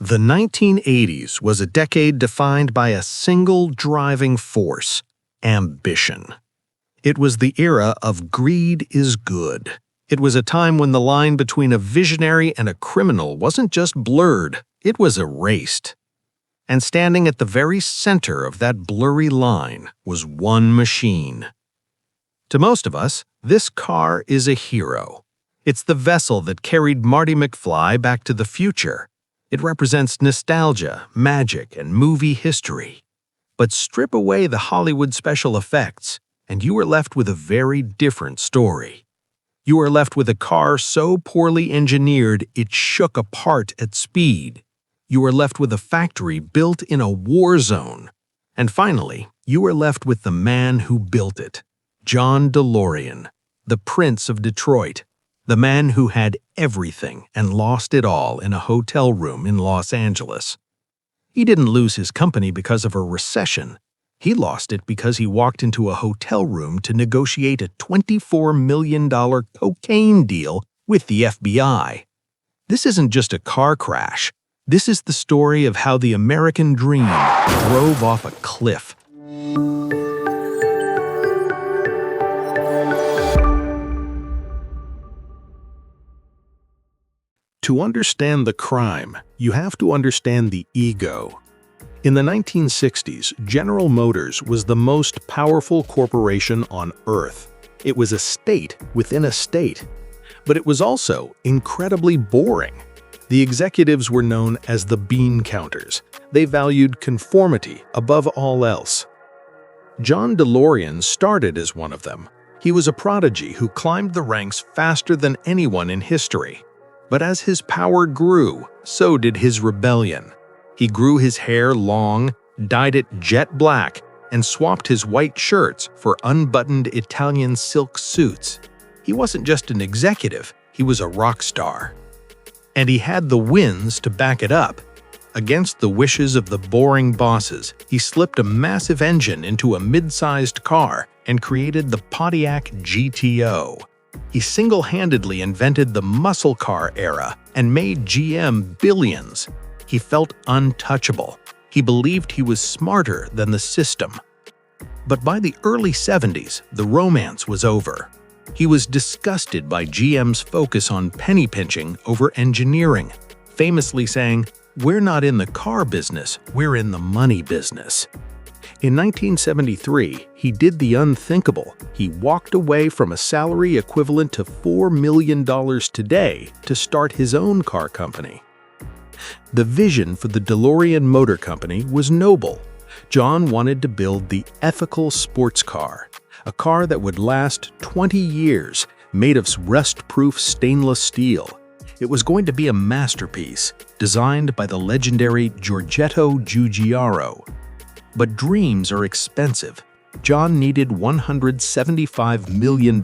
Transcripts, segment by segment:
The 1980s was a decade defined by a single driving force: ambition. It was the era of greed is good. It was a time when the line between a visionary and a criminal wasn't just blurred, it was erased. And standing at the very center of that blurry line was one machine. To most of us, this car is a hero. It's the vessel that carried Marty McFly back to the future. It represents nostalgia, magic, and movie history. But strip away the Hollywood special effects, and you are left with a very different story. You are left with a car so poorly engineered it shook apart at speed. You are left with a factory built in a war zone. And finally, you are left with the man who built it, John DeLorean, the Prince of Detroit, the man who had everything and lost it all in a hotel room in Los Angeles. He didn't lose his company because of a recession. He lost it because he walked into a hotel room to negotiate a $24 million cocaine deal with the FBI. This isn't just a car crash. This is the story of how the American dream drove off a cliff. To understand the crime, you have to understand the ego. In the 1960s, General Motors was the most powerful corporation on Earth. It was a state within a state. But it was also incredibly boring. The executives were known as the bean counters. They valued conformity above all else. John DeLorean started as one of them. He was a prodigy who climbed the ranks faster than anyone in history. But as his power grew, so did his rebellion. He grew his hair long, dyed it jet black, and swapped his white shirts for unbuttoned Italian silk suits. He wasn't just an executive, he was a rock star. And he had the wins to back it up. Against the wishes of the boring bosses, he slipped a massive engine into a mid-sized car and created the Pontiac GTO. He single-handedly invented the muscle car era and made GM billions. He felt untouchable. He believed he was smarter than the system. But by the early 70s, the romance was over. He was disgusted by GM's focus on penny pinching over engineering, famously saying, "We're not in the car business, we're in the money business." In 1973, he did the unthinkable. He walked away from a salary equivalent to $4 million today to start his own car company. The vision for the DeLorean Motor Company was noble. John wanted to build the ethical sports car, a car that would last 20 years, made of rust-proof stainless steel. It was going to be a masterpiece, designed by the legendary Giorgetto Giugiaro. But dreams are expensive. John needed $175 million.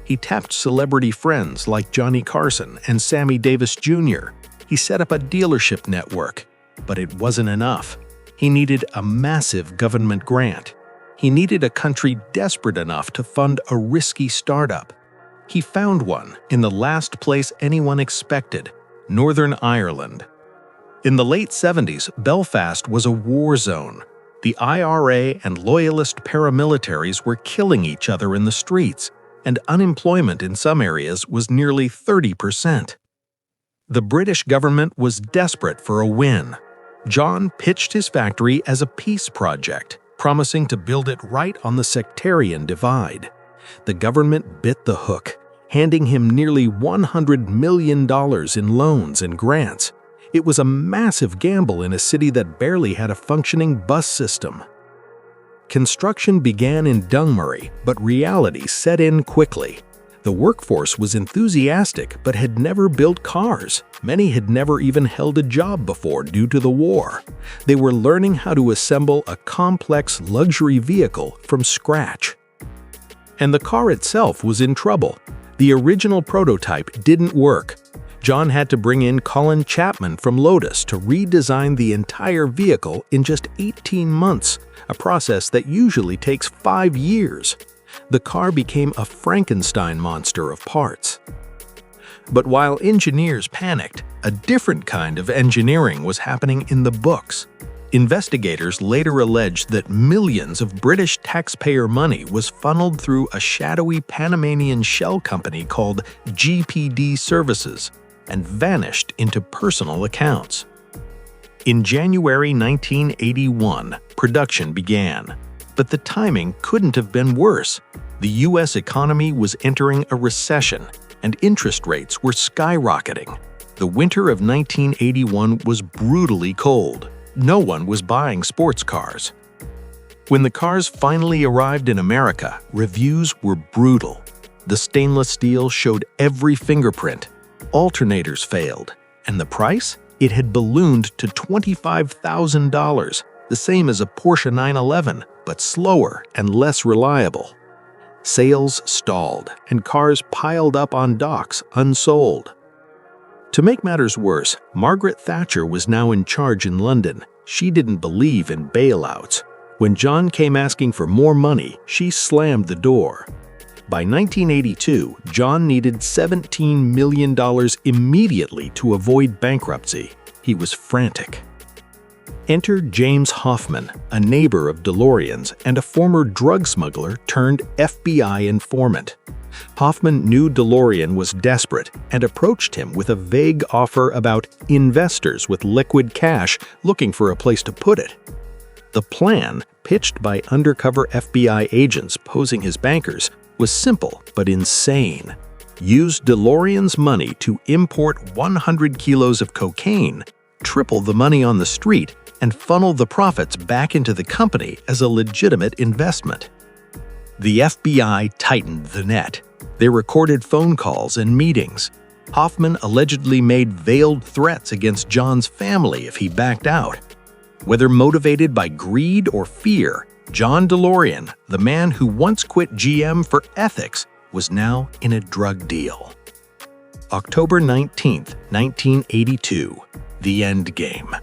He tapped celebrity friends like Johnny Carson and Sammy Davis Jr. He set up a dealership network, but it wasn't enough. He needed a massive government grant. He needed a country desperate enough to fund a risky startup. He found one in the last place anyone expected, Northern Ireland. In the late 70s, Belfast was a war zone. The IRA and loyalist paramilitaries were killing each other in the streets, and unemployment in some areas was nearly 30%. The British government was desperate for a win. John pitched his factory as a peace project, promising to build it right on the sectarian divide. The government bit the hook, handing him nearly $100 million in loans and grants. It was a massive gamble in a city that barely had a functioning bus system. Construction began in Dunmurry, but reality set in quickly. The workforce was enthusiastic but had never built cars. Many had never even held a job before due to the war. They were learning how to assemble a complex luxury vehicle from scratch. And the car itself was in trouble. The original prototype didn't work. John had to bring in Colin Chapman from Lotus to redesign the entire vehicle in just 18 months, a process that usually takes 5 years. The car became a Frankenstein monster of parts. But while engineers panicked, a different kind of engineering was happening in the books. Investigators later alleged that millions of British taxpayer money was funneled through a shadowy Panamanian shell company called GPD Services and vanished into personal accounts. In January 1981, production began. But the timing couldn't have been worse. The U.S. economy was entering a recession, and interest rates were skyrocketing. The winter of 1981 was brutally cold. No one was buying sports cars. When the cars finally arrived in America, reviews were brutal. The stainless steel showed every fingerprint. Alternators failed. And the price? It had ballooned to $25,000, the same as a Porsche 911, but slower and less reliable. Sales stalled, and cars piled up on docks unsold. To make matters worse, Margaret Thatcher was now in charge in London. She didn't believe in bailouts. When John came asking for more money, she slammed the door. By 1982, John needed $17 million immediately to avoid bankruptcy. He was frantic. Enter James Hoffman, a neighbor of DeLorean's and a former drug smuggler turned FBI informant. Hoffman knew DeLorean was desperate and approached him with a vague offer about investors with liquid cash looking for a place to put it. The plan, pitched by undercover FBI agents posing as bankers, was simple but insane. Use DeLorean's money to import 100 kilos of cocaine, triple the money on the street, and funnel the profits back into the company as a legitimate investment. The FBI tightened the net. They recorded phone calls and meetings. Hoffman allegedly made veiled threats against John's family if he backed out. Whether motivated by greed or fear, John DeLorean, the man who once quit GM for ethics, was now in a drug deal. October 19, 1982, the end game.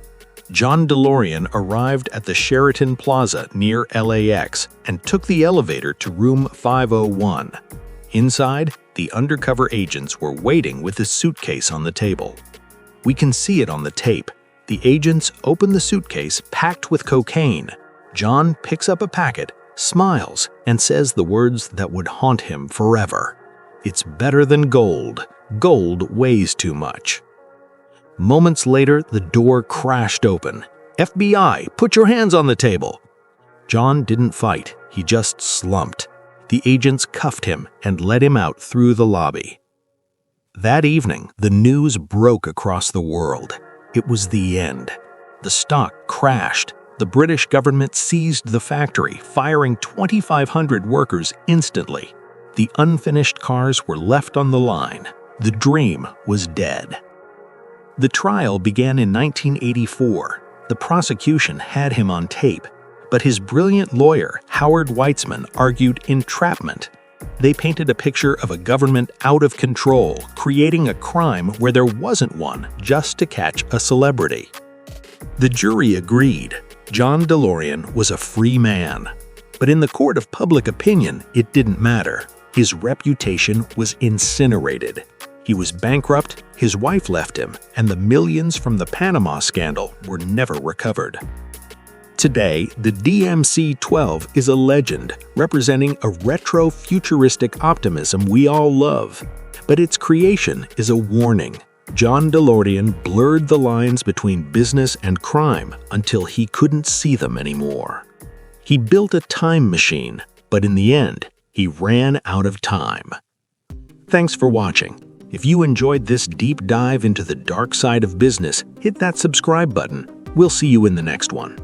John DeLorean arrived at the Sheraton Plaza near LAX and took the elevator to room 501. Inside, the undercover agents were waiting with a suitcase on the table. We can see it on the tape. The agents open the suitcase packed with cocaine. John picks up a packet, smiles, and says the words that would haunt him forever. "It's better than gold. Gold weighs too much." Moments later, the door crashed open. "FBI, put your hands on the table!" John didn't fight. He just slumped. The agents cuffed him and led him out through the lobby. That evening, the news broke across the world. It was the end. The stock crashed. The British government seized the factory, firing 2,500 workers instantly. The unfinished cars were left on the line. The dream was dead. The trial began in 1984. The prosecution had him on tape, but his brilliant lawyer, Howard Weitzman, argued entrapment. They painted a picture of a government out of control, creating a crime where there wasn't one just to catch a celebrity. The jury agreed. John DeLorean was a free man. But in the court of public opinion, it didn't matter. His reputation was incinerated. He was bankrupt, his wife left him, and the millions from the Panama scandal were never recovered. Today, the DMC-12 is a legend, representing a retro-futuristic optimism we all love. But its creation is a warning. John DeLorean blurred the lines between business and crime until he couldn't see them anymore. He built a time machine, but in the end, he ran out of time. Thanks for watching. If you enjoyed this deep dive into the dark side of business, hit that subscribe button. We'll see you in the next one.